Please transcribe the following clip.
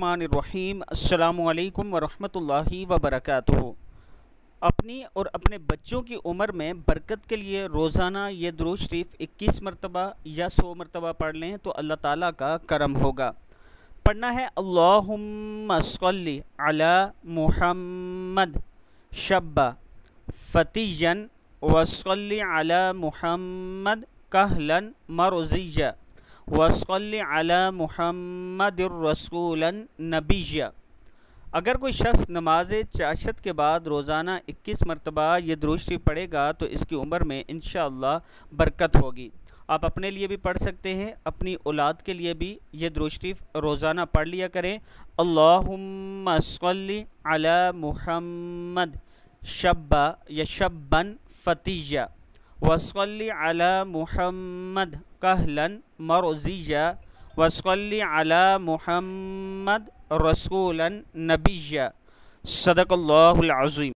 الرحمن الرحیم۔ السلام علیکم ورحمۃ اللہ وبرکاتہ۔ اپنی اور اپنے بچوں کی عمر میں برکت کے لیے روزانہ یہ درود شریف 21 مرتبہ یا 100 مرتبہ پڑھ لیں تو اللہ تعالیٰ کا کرم ہوگا۔ پڑھنا ہے اللہم صلی علی محمد شب فتیا وصلی علی محمد کہلا مرضیہ وصلی علی محمد الرسول نبیہ۔ اگر کوئی شخص نماز چاشت کے بعد روزانہ 21 مرتبہ یہ درود شریف پڑھے گا تو اس کی عمر میں انشاءاللہ برکت ہوگی۔ آپ اپنے لیے بھی پڑھ سکتے ہیں، اپنی اولاد کے لیے بھی یہ درود شریف روزانہ پڑھ لیا کریں۔ اللہم صلی علی محمد شب یا شبن فتیہ وصلی علی محمد کہلا مرضیہ وصلی علی محمد رسولا نبیہ۔ صدق اللہ العظیم۔